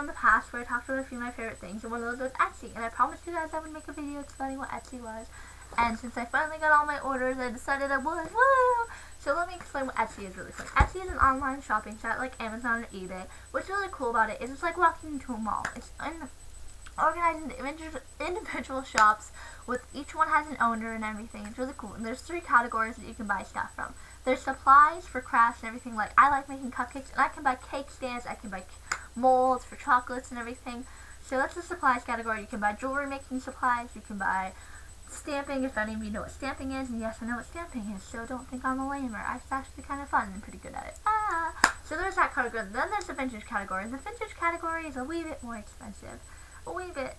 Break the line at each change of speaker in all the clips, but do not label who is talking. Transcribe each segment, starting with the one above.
in the past where I talked about a few of my favorite things, and one of those was Etsy, and I promised you guys I would make a video explaining what Etsy was, and since I finally got all my orders, I decided I would. Woo! So let me explain what Etsy is really quick. Etsy is an online shopping site like Amazon or eBay. What's really cool about it is it's like walking into a mall. It's organized into individual shops with each one has an owner and everything. It's really cool. And there's 3 categories that you can buy stuff from. There's supplies for crafts and everything. Like I like making cupcakes, and I can buy cake stands. I can buy molds for chocolates and everything. So that's the supplies category. You can buy jewelry making supplies. You can buy stamping, if any of you know what stamping is, and yes, I know what stamping is, so don't think I'm a lamer. It's actually kind of fun and pretty good at it. So there's that category. Then there's the vintage category. The vintage category is a wee bit more expensive. A wee bit.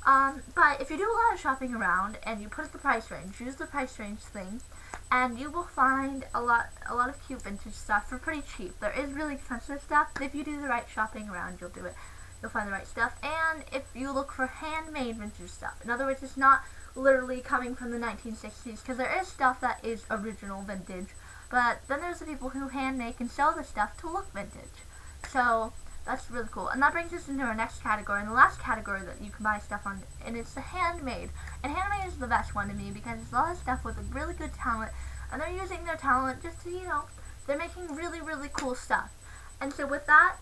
But if you do a lot of shopping around and you put the price range, use the price range thing, and you will find a lot of cute vintage stuff for pretty cheap. There is really expensive stuff, but if you do the right shopping around, you'll do it. You'll find the right stuff. And if you look for handmade vintage stuff, in other words, it's not literally coming from the 1960s, because there is stuff that is original vintage, but then there's the people who hand make and sell the stuff to look vintage. So that's really cool. And that brings us into our next category, and the last category that you can buy stuff on, and it's the handmade. And handmade is the best one to me because it's a lot of stuff with a really good talent, and they're using their talent just to, they're making really, really cool stuff. And so with that,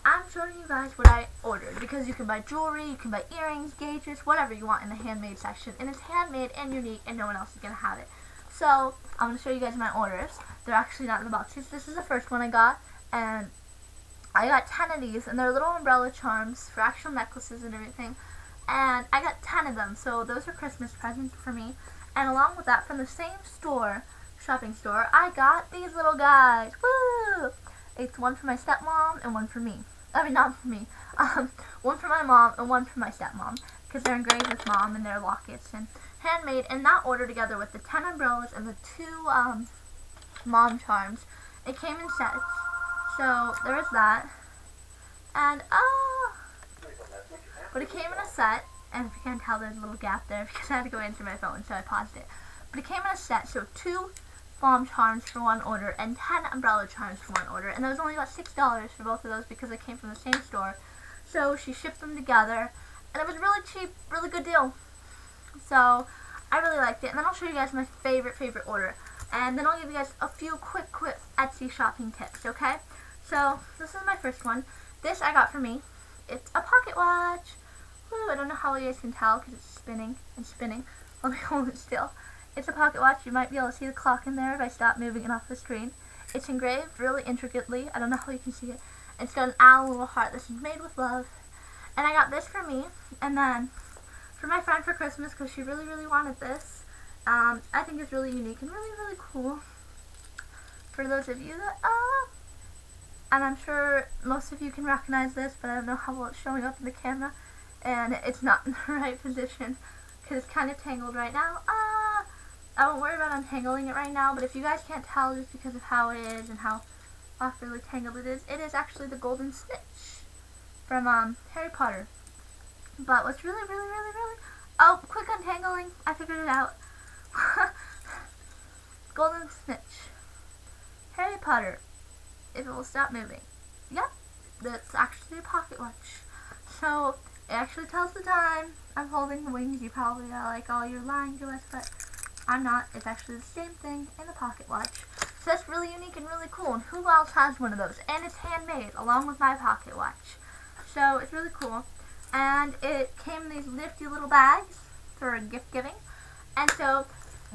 I'm showing you guys what I ordered, because you can buy jewelry, you can buy earrings, gauges, whatever you want in the handmade section, and it's handmade and unique and no one else is going to have it. So I'm going to show you guys my orders. They're actually not in the boxes. This is the first one I got, and I got 10 of these, and they're little umbrella charms for actual necklaces and everything, and I got 10 of them, so those are Christmas presents for me. And along with that, from the same shopping store, I got these little guys. Woo! It's one for my stepmom and one for me. I mean, not for me. One for my mom and one for my stepmom, because they're engraved with mom and they're lockets and handmade. And that order together with the 10 umbrellas and the 2 mom charms, it came in sets. So there is that. And but it came in a set. And if you can't tell, there's a little gap there because I had to go answer my phone, so I paused it. But it came in a set, so 2 mom charms for one order and 10 umbrella charms for one order, and there was only about $6 for both of those because they came from the same store. So she shipped them together, and it was really cheap, really good deal. So I really liked it. And then I'll show you guys my favorite order, and then I'll give you guys a few quick Etsy shopping tips. Okay, so this is my first one. This I got for me. It's a pocket watch. Woo, I don't know how you guys can tell because it's spinning and spinning. Let me hold it still. It's a pocket watch. You might be able to see the clock in there if I stop moving it off the screen. It's engraved really intricately. I don't know how you can see it. It's got an owl little heart. This is made with love. And I got this for me, and then for my friend for Christmas because she really, really wanted this. I think it's really unique and really, really cool. For those of you that, and I'm sure most of you can recognize this, but I don't know how well it's showing up in the camera, and it's not in the right position because it's kind of tangled right now. I won't worry about untangling it right now, but if you guys can't tell just because of how it is and how awfully tangled it is actually the golden snitch from Harry Potter. But what's really, oh, quick untangling, I figured it out. Golden snitch. Harry Potter. If it will stop moving. Yep, that's actually a pocket watch. So it actually tells the time. I'm holding the wings. You probably are like, oh, you're lying to us, but I'm not. It's actually the same thing in a pocket watch. So that's really unique and really cool. And who else has one of those? And it's handmade along with my pocket watch. So it's really cool. And it came in these nifty little bags for gift giving. And so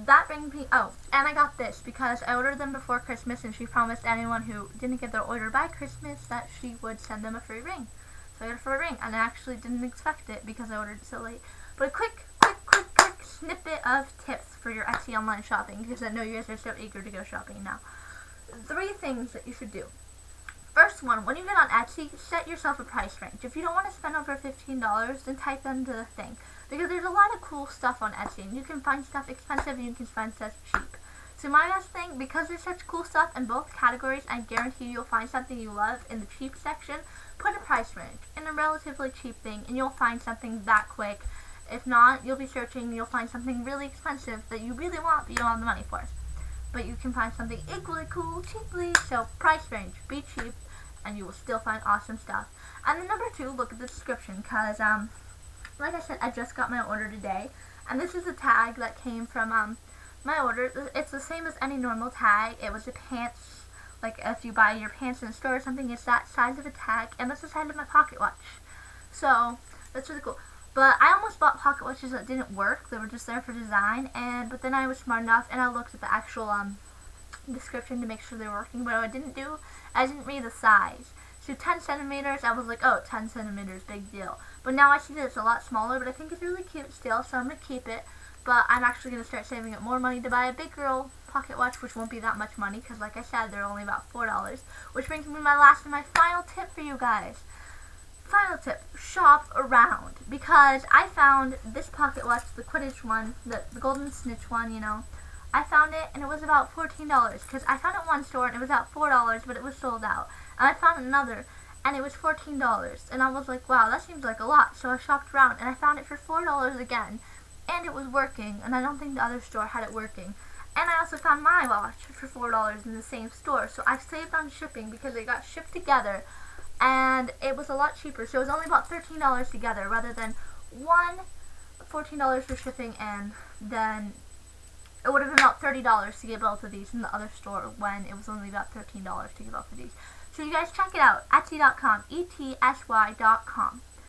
that brings me, oh, and I got this because I ordered them before Christmas, and she promised anyone who didn't get their order by Christmas that she would send them a free ring. So I got a free ring, and I actually didn't expect it because I ordered it so late. But a quick snippet of tips for your Etsy online shopping, because I know you guys are so eager to go shopping now. 3 things that you should do. First one, when you get on Etsy, set yourself a price range. If you don't want to spend over $15, then type into the thing. Because there's a lot of cool stuff on Etsy, and you can find stuff expensive and you can find stuff cheap. So my best thing, because there's such cool stuff in both categories, I guarantee you'll find something you love in the cheap section. Put a price range in a relatively cheap thing, and you'll find something that quick. If not, you'll be searching and you'll find something really expensive that you really want, but you don't have the money for. But you can find something equally cool cheaply. So price range, be cheap. and you will still find awesome stuff. And then number 2, look at the description, because like I said, I just got my order today, and this is a tag that came from my order. It's the same as any normal tag. It was a pants, like if you buy your pants in a store or something, it's that size of a tag, and that's the size of my pocket watch. So that's really cool. But I almost bought pocket watches that didn't work. They were just there for design, but then I was smart enough and I looked at the actual description to make sure they were working. But what I didn't do, I didn't read the size. So 10 centimeters, I was like, oh, 10 centimeters, big deal. But now I see that it's a lot smaller, but I think it's really cute still, so I'm going to keep it. But I'm actually going to start saving up more money to buy a big girl pocket watch, which won't be that much money, because like I said, they're only about $4. Which brings me to my last and my final tip for you guys. Final tip, shop around, because I found this pocket watch, the Quidditch one, the golden snitch one, you know. I found it and it was about $14, because I found it in one store and it was about $4, but it was sold out. And I found another and it was $14, and I was like, wow, that seems like a lot. So I shopped around and I found it for $4 again, and it was working, and I don't think the other store had it working. And I also found my watch for $4 in the same store, so I saved on shipping because they got shipped together. And it was a lot cheaper, so it was only about $13 together, rather than $14 for shipping, and then it would have been about $30 to get both of these in the other store, when it was only about $13 to get both of these. So you guys check it out, Etsy.com, ETSY.com.